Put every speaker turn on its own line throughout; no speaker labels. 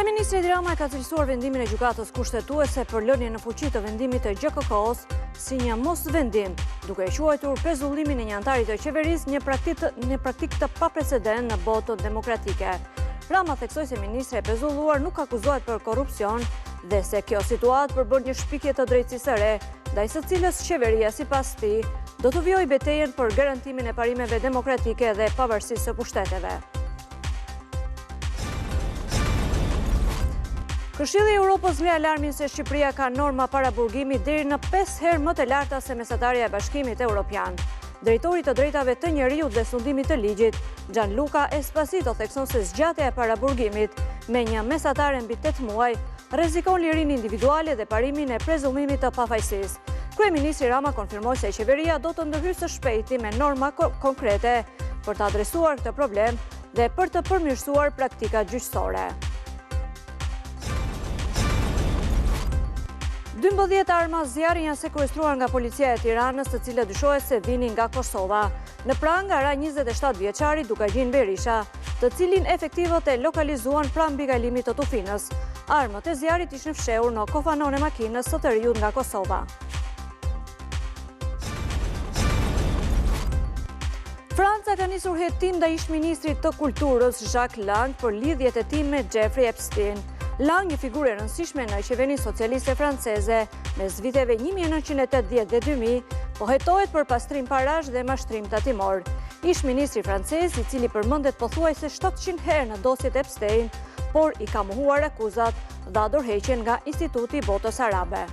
Kryeministri Edi Rama ka cilësuar vendimin e gjykatës kushtetuese për lënien në fuqi të vendimit të GKK-s si një mosvendim, duke e quajtur pezullimin e një antari të qeverisë një praktikë të paprecedent në botën demokratike. Rama theksoi se ministri e pezulluar nuk akuzohet për korrupsion dhe se kjo situatë përbën një shpikje të drejtësisë së re, ndaj së cilës qeveria sipas tij do të vijojë betejën për garantimin e parimeve demokratike dhe pavarësisë së pushteteve. Këshilli i Europës ngre alarmin se Shqipëria ka norma paraburgimi deri në 5 herë më të larta se mesatarja e Bashkimit Evropian. Drejtori të drejtave të njeriut dhe sundimit të ligjit, Gianluca Esposito, thekson se zgjatja e paraburgimit me një mesatare mbi 8 muaj rrezikon lirinë individuale dhe parimin e prezumimit të pafajësisë. Kryeministri Rama konfirmoi se qeveria do të ndërhyjë së shpejti me norma konkrete për të adresuar këtë problem dhe për të përmirësuar praktikat gjyqësore. 12 arma zjarri janë sekuestruar nga policia e Tiranës, të cilët dyshohet se vinin nga Kosova. Në prang nga ra 27 vjeçari Dukajin Berisha, të cilin efektivët e lokalizuan pranë mbi kalimit të Tufinës. Armët e zjarrit ishin fshehur në kofanon e makinës së të riut nga Kosova. Franca ka nisur hetim ndaj ish-ministrit të kulturës Jacques Lang për lidhjet e tij me Jeffrey Epstein. Lang, një figurë e rëndësishme në qeverinë socialiste franceze mes viteve 1980 dhe 2000, po hetohet për pastrim parash dhe mashtrim tatimor. Ish-ministri francez, i cili përmendet pothuajse 700 herë në dosjet Epstein, por i ka mohuar akuzat dha dorëheqjen nga Instituti i Botës Arabe.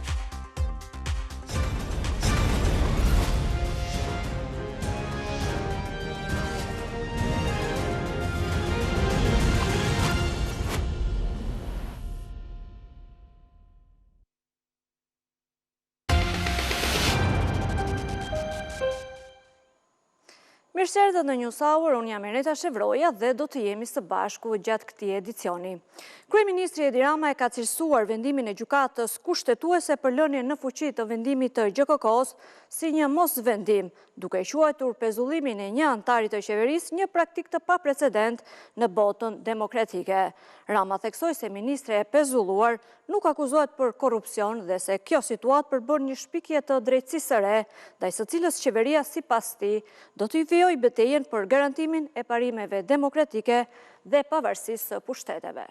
Mirëserdhët në News Hour, unë jam Eneta Shevroja dhe do të jemi së bashku gjatë këtij edicioni. Kryeministri Edi Rama e ka cilësuar vendimin e gjykatës kushtetuese për lënien në fuqi të vendimit të GKK-s si një mosvendim, duke e quajtur pezullimin e një antari të qeverisë një praktikë të paprecedent në botën demokratike. Rama theksoi se ministri e pezulluar nuk akuzohet për korrupsion dhe se kjo situatë përbën një shpikje të drejtësisë së re, ndaj së cilës qeveria sipas tij do të vijojë betejën për garantimin e parimeve demokratike dhe pavarësisë së pushteteve.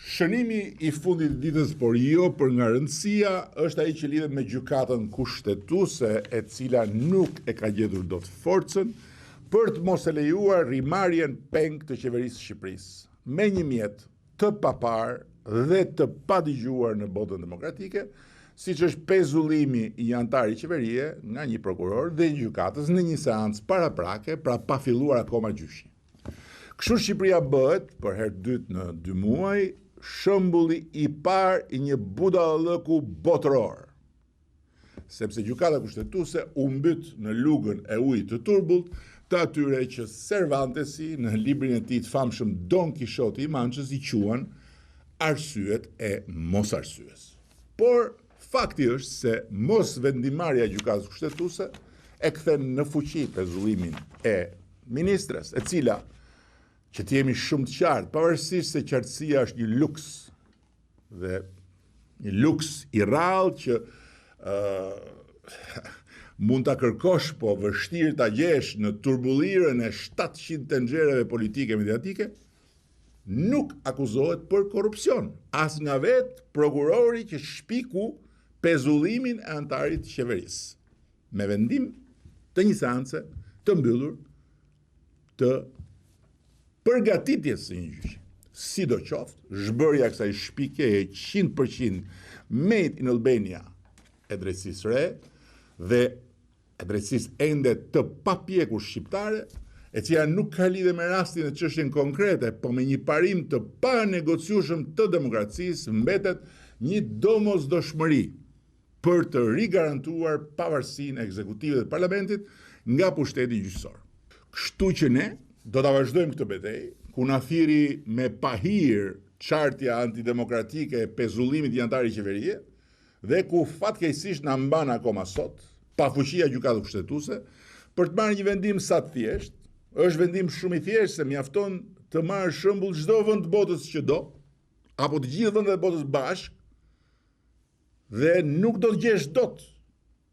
Shënimi i fundit të ditës, por jo për nga rëndësia, është ai që lidhet me gjykatën kushtetuese, e cila nuk e ka gjetur dot forcën për të mos e lejuar rrimarrjen peng të qeverisë së Shqipërisë, me një mjet të paparë dhe të padëgjuar në botën demokratike, siç është pezullimi i një antari qeverie nga një prokuror dhe një gjykatës në një seancë paraprake, pra pa filluar akoma gjyshi. Kështu Shqipëria bëhet, për herë të dytë në 2 muaj, shembulli i parë i një budallëku botëror. Sepse gjykata kushtetuese u mbyt në lugën e ujit të turbullt të atyre që Cervantesi në librin e tij të famshëm Don Kishoti i Manchës i quan arsyet e mosarsyes. Por fakti është se mos vendimarrja e gjykatës kushtetuese e kthen në fuqi pezullimin e ministres, e cila, që të jemi shumë të qartë, pavarësisht se qartësia është një luks dhe një luks i rrallë që mund ta kërkosh, po vështirë ta gjesh në turbullirën e 700 tenxhereve politike mediatike, nuk akuzohet për korrupsion, as nga vetë prokurori që shpiku pezullimin e antarit të qeverisë, me vendim të një seance të mbyllur të përgatitjes së një gjyqi. Sidoqoftë, zhbërja e kësaj shpikje e 100% made in Albania e drejtësisë re dhe e drejtësisë ende të papjekur shqiptare, e cila nuk ka lidhje me rastin e çështjen konkrete, po me një parim të panegociueshëm të demokracisë, mbetet një domosdoshmëri për të rigarantuar pavarësinë e ekzekutivit dhe të parlamentit nga pushteti gjyqësor. Kështu që ne do ta vazhdojmë këtë betejë, ku na thiri me pahir çartja antidemokratike e pezullimit i antarit qeverie, dhe ku fatkeqësisht na mban akoma sot pa fuqia gjykatës kushtetuese për të marrë një vendim sa të thjeshtë, Është vendim shumë i thjeshtë se mjafton të marrë shembull çdo vend të botës që do, apo të gjithë vendet e botës bashkë, dhe nuk do të gjesh dot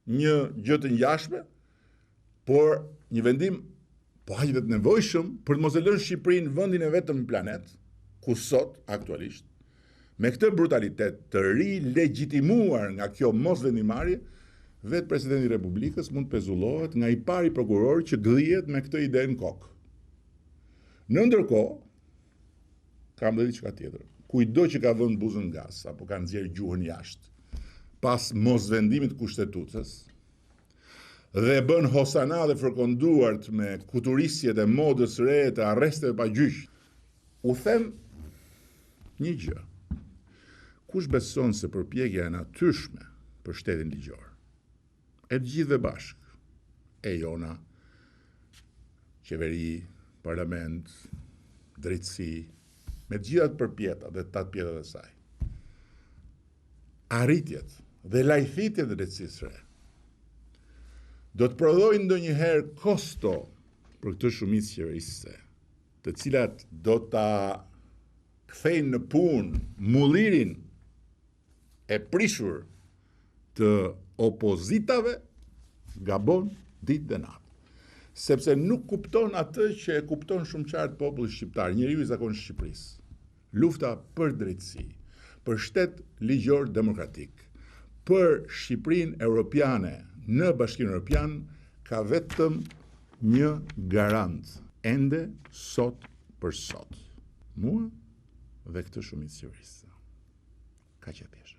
një gjë të ngjashme, por një vendim po aq të nevojshëm për të mos e lënë Shqipërinë vendin e vetëm në planet, ku sot aktualisht me këtë brutalitet të rilegjitimuar nga kjo mosvendimmarrje, vetë presidenti i Republikës mund të pezullohet nga i pari prokuror që gdhihet me këtë ide në kokë. Në ndërkohë, kam dhe diçka tjetër. Kujdo që ka vënë buzën gas apo ka nxjerrë gjuhën jashtë pas mosvendimit të kushtetucës dhe bën hosana dhe fërkonduart me kuturisjet e modës re të arresteve pa gjyq, u them një gjë. Kush beson se përpjekja e natyrshme për shtetin ligjor, e të gjithë bashkë, e jona, qeveri, parlament, drejtësi, me gjithat përpjetat dhe tatë pjetat e saj, arritjet dhe lajthitjet dhe drejtësisë re, do të prodhojnë ndonjëherë kosto për këtë shumicë qeverisëse, të cilat do ta kthejnë në punë mullirin e prishur të opozitave, gabon ditë dhe natë. Sepse nuk kupton atë që e kupton shumë qartë populli shqiptar, njeriu i zakonshëm i Shqipërisë. Lufta për drejtësi, për shtet ligjor demokratik, për Shqipërinë europiane në Bashkimin Evropian ka vetëm një garant, ende sot për sot. Mua dhe këtë shumicë qeverisë. Ka që thjesht.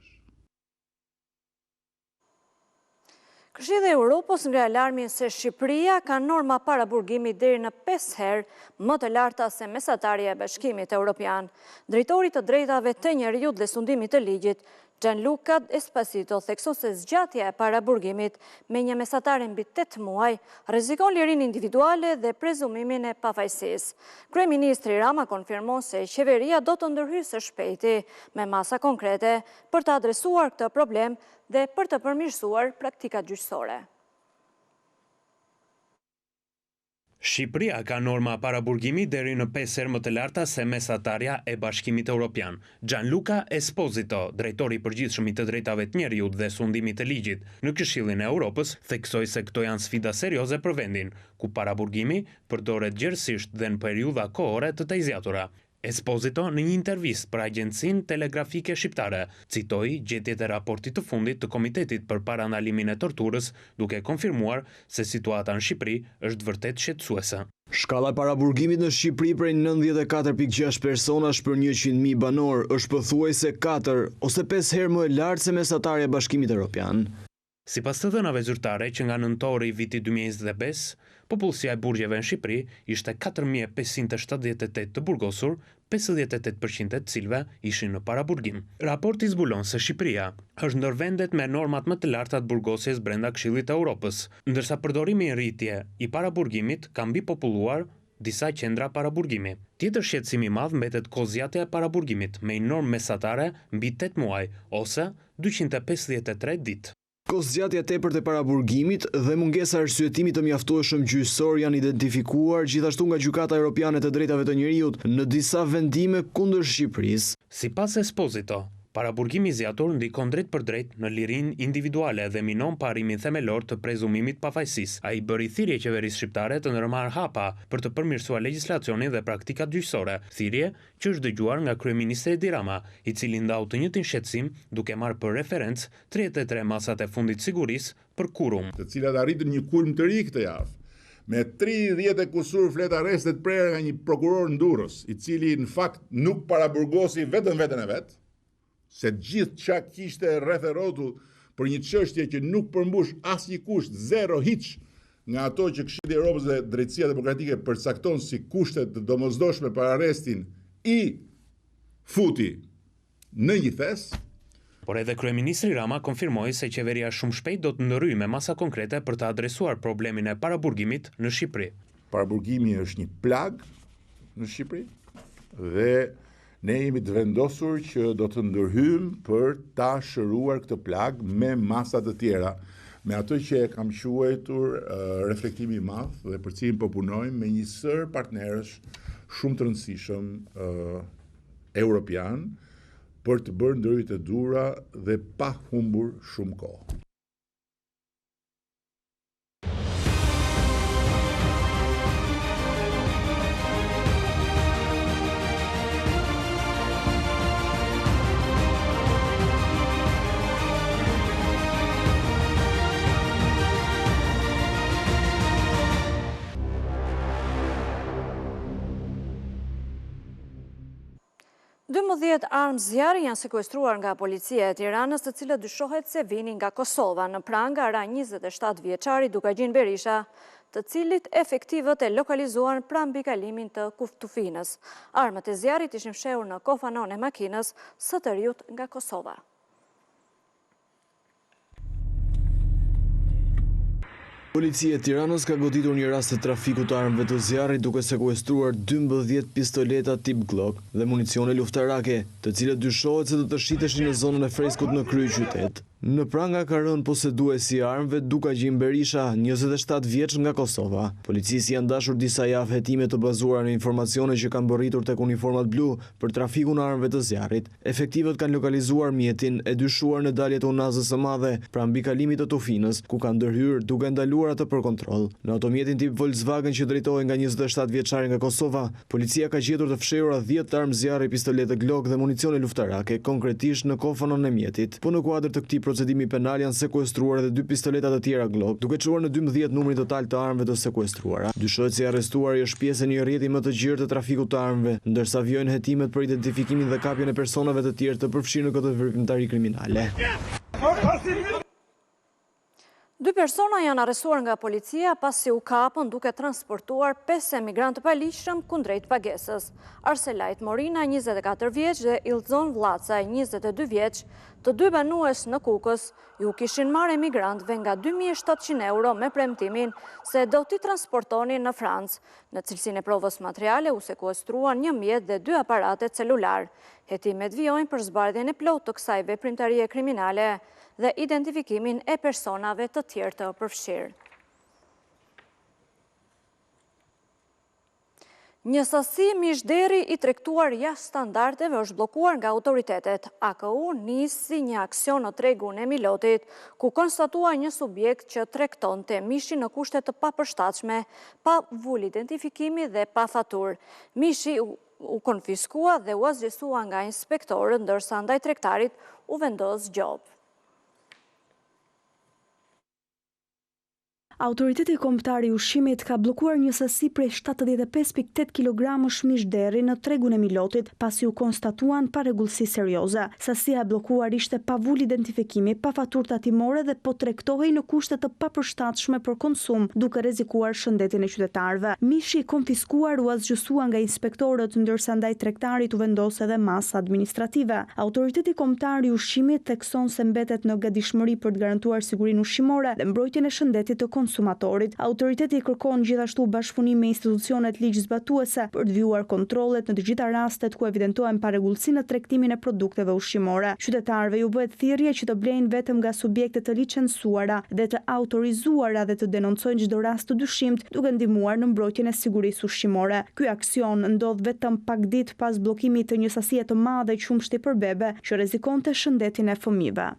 Këshilli i Europës ngre alarmin se Shqipëria ka norma paraburgimi deri në 5 herë më të larta se mesatarja e Bashkimit Evropian. Drejtori të drejtave të njerëzit dhe sundimit të ligjit, Gianluca Esposito, thekson se zgjatja e paraburgimit me një mesatare mbi 8 muaj rrezikon lirinë individuale dhe prezumimin e pafajësisë. Kryeministri Rama konfirmon se qeveria do të ndërhyjë së shpejti me masa konkrete për të adresuar këtë problem dhe për të përmirësuar praktikat gjyqësore.
Shqipëria ka norma paraburgimi deri në 5 herë më të larta se mesatarja e Bashkimit Evropian. Gianluca Esposito, drejtori i përgjithshëm i të drejtave të njerëzit dhe sundimit të ligjit në Këshillin e Europës, theksoi se këto janë sfida serioze për vendin, ku paraburgimi përdoret gjerësisht dhe në periudha kohore të tezjatura. Esposito në një intervistë për Agjencinë Telegrafike Shqiptare citoi gjetjet e raportit të fundit të Komitetit për parandalimin e torturës, duke konfirmuar se situata në Shqipëri është vërtet shqetësuese.
Shkalla e paraburgimit në Shqipëri prej 94.6 personash për 100.000 banor është pothuajse 4 ose 5 herë më e lartë se mesatarja e Bashkimit Evropian.
Sipas të dhënave zyrtare që nga nëntori i vitit 2025, popullsia e burgjeve në Shqipëri ishte 4.578 të burgosur, 58% e të cilëve ishin në paraburgim. Raporti zbulon se Shqipëria është ndër vendet me normat më të larta të burgosjes brenda Këshillit të Europës, ndërsa përdorimi i rritje i paraburgimit ka mbipopulluar disa qendra paraburgimi. Tjetër shqetësim i madh mbetet kozjatja e paraburgimit me një normë mesatare mbi 8 muaj ose 253 ditë.
Kozgjatja tepërt e paraburgimit dhe mungesa e arsyetimit të mjaftueshëm gjyqësor janë identifikuar gjithashtu nga Gjykata Europiane të Drejtave të Njerëzit në disa vendime kundër Shqipërisë.
Sipas Esposito, paraburgimi zgjatur ndikon drejt për drejt në lirinë individuale dhe minon parimin themelor të prezumimit pafajësisë. Ai bëri thirrje qeverisë shqiptare të ndërmarrë hapa për të përmirësuar legjislacionin dhe praktikat gjyqësore, thirrje që është dëgjuar nga kryeministri Edi Rama, i cili ndau të njëjtin shqetësim duke marrë për referencë 33 masat e fundit sigurisë për Kurum,
të cilat arritën një kulm të ri këtë javë, me 30 e kusur flet arrestet prerë nga një prokuror në Durrës, i cili në fakt nuk paraburgosi vetën veten e vet, se gjithë qa kishte rreth e rrotull për një çështje që nuk përmbush asnjë kusht, zero hiç nga ato që Këshilli i Europës dhe Drejtësia Demokratike përcakton si kushte të domosdoshme për arrestin, i futi në një thes.
Por edhe kryeministri Rama konfirmoi se qeveria shumë shpejt do të ndërhyjë me masa konkrete për të adresuar problemin e paraburgimit në Shqipëri.
Paraburgimi është një plag në Shqipëri dhe ne jemi të vendosur që do të ndërhyjmë për ta shëruar këtë plag me masa të tjera. me ato që e kam quajtur reflektimi i madh dhe për cilin po punojmë me një sër partnerësh shumë të rëndësishëm europian për të bërë ndërhyrjet e dhura dhe pa humbur shumë kohë.
Dëmbëdhjetë armë zjarri janë sekuestruar nga policia e Tiranës, të cilët dyshohet se vinin nga Kosova. Në pranga ra 27 vjeçari Dukajin Berisha, të cilit efektivët e lokalizuar pranë mbikalimin të Tufinës. Armët e zjarrit ishin fshehur në kofanon e makinës së të riut nga Kosova.
Policia e Tiranës ka goditur një rast të trafikut të armëve të zjarrit duke sekuestruar 12 pistoleta tip Glock dhe municione luftarake, të cilët dyshohet se do të shiteshin në zonën e freskut në kryeqytet. Në pranga ka rënë poseduesi i armëve Dukajin Berisha, 27 vjeç nga Kosova. Policisë janë dashur disa javë hetime të bazuara në informacione që kanë bërritur tek uniformat blu për trafikun e armëve të zjarrit. Efektivët kanë lokalizuar mjetin e dyshuar në daljet e Unazës së Madhe, pranë mbikalimit të Tufinës, ku kanë ndërhyrë duke ndaluar atë për kontroll. Në automjetin tip Volkswagen që drejtohej nga 27 vjeçari nga Kosova, policia ka gjetur të fshehura 10 armë zjarri, pistoletë Glock dhe municione luftarake, konkretisht në kofanon e mjetit. Po në kuadër të këtij procedimi penal janë sekuestruar edhe 2 pistoletat të tjera Glock, duke çuar në 12 numrin total të armëve të sekuestruara. Dyshohet se i arrestuari është pjesë e një rrjeti më të gjerë të trafikut të armëve, ndërsa vijojnë hetimet për identifikimin dhe kapjen e personave të tjerë të përfshirë në këtë veprimtari kriminale.
2 persona janë arrestuar nga policia pasi u kapën duke transportuar 5 emigrantë paligjshëm kundrejt pagesës. Arselajt Morina, 24 vjeç, dhe Ilzon Vllacaj, 22 vjeç, të 2 banues në Kukës, ju kishin marrë emigrantëve nga 2.700 euro me premtimin se do t'i transportonin në Francë. Në cilësinë e provës materiale u sekuestruan një mjet dhe 2 aparate celular. Hetimet vijojnë për zbardhjen e plotë të kësaj veprimtarie kriminale dhe identifikimin e personave të tjerë të përfshirë. Një sasi mishderi i tregtuar jashtë standardeve është bllokuar nga autoritetet. AKU nisi një aksion në tregun e Milotit, ku konstatua një subjekt që tregtonte mishi në kushte të papërshtatshme, pa vull identifikimi dhe pa faturë. Mishi u konfiskua dhe u asgjësua nga inspektorët, ndërsa ndaj tregtarit u vendos gjop.
Autoriteti kombëtar i ushqimit ka bllokuar një sasi prej 75.8 kg mishderi në tregun e Milotit pasi u konstatuan parregullsi serioze. Sasia e bllokuar ishte pa vull identifikimi, pa faturë tatimore dhe po tregtohej në kushte të papërshtatshme për konsum, duke rrezikuar shëndetin e qytetarëve. Mishi i konfiskuar u asgjësua nga inspektorët, ndërsa ndaj tregtarit u vendos edhe masa administrative. Autoriteti kombëtar i ushqimit thekson se mbetet në gatishmëri për të garantuar sigurinë ushqimore dhe mbrojtjen e shëndetit të konsumatorit. Autoriteti kërkon gjithashtu bashkëpunim me institucionet ligjzbatuese për të vjuar kontrollet në të gjitha rastet ku evidentohen parregullsi në tregtimin e produkteve ushqimore. Qytetarëve ju bëhet thirrje që të blejnë vetëm nga subjekte të licencuara dhe të autorizuara dhe të denoncojnë çdo rast të dyshimt, duke ndihmuar në mbrojtjen e sigurisë ushqimore. Ky aksion ndodh vetëm pak ditë pas bllokimit të një sasie të madhe qumshti për bebe që rrezikonte shëndetin e fëmijëve.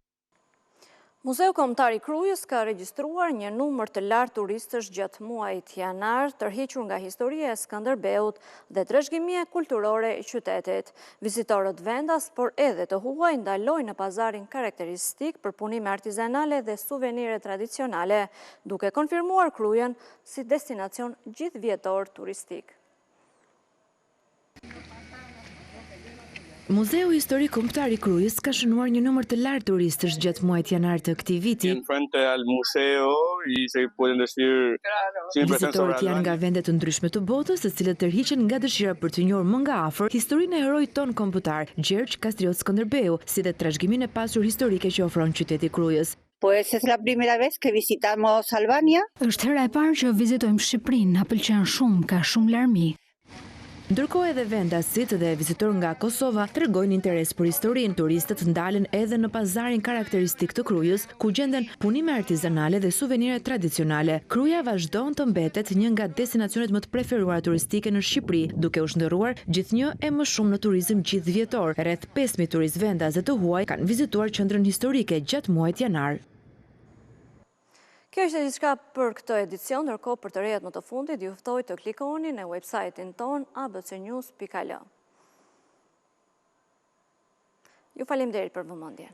Muzeu Kombëtar i Krujës ka regjistruar një numër të lartë turistësh gjatë muajit janar, tërhequr nga historia e Skënderbeut dhe trashëgimia kulturore e qytetit. Vizitorët vendas, por edhe të huaj, ndalojnë në pazarin karakteristik për punime artizanale dhe suvenire tradicionale, duke konfirmuar Krujën si destinacion gjithvjetor turistik.
Muzeu Historik Kombëtar i Krujës ka shënuar një numër të lartë turistësh gjatë muajit janar të këtij viti. Vizitorët janë nga vende të ndryshme të botës, të cilët tërhiqen nga dëshira për të njohur më nga afër historinë e heroit ton kombëtar, Gjergj Kastriot Skënderbeu, si dhe trashëgiminë e pasur historike që ofron qyteti i Krujës.
Pues es la primera vez que visitamos Albania.
Është hera e parë që vizitojmë Shqipërinë, na pëlqen shumë, ka shumë larmi.
Ndërkohë edhe vendasit dhe vizitor nga Kosova tregojnë interes për historinë. Turistët ndalen edhe në pazarin karakteristik të Krujës, ku gjenden punime artizanale dhe suvenire tradicionale. Kruja vazhdon të mbetet një nga destinacionet më të preferuara turistike në Shqipëri, duke u shndërruar gjithnjë e më shumë në turizëm gjithvjetor. Rreth 5.000 turistë vendaze të huaj kanë vizituar qendrën historike gjatë muajit janar.
Kjo është gjithçka për këtë edicion, ndërkohë për të rejat më të fundit, ju ftoj të klikoni në website-in ton abcnews.al. Ju faleminderit për vëmendjen.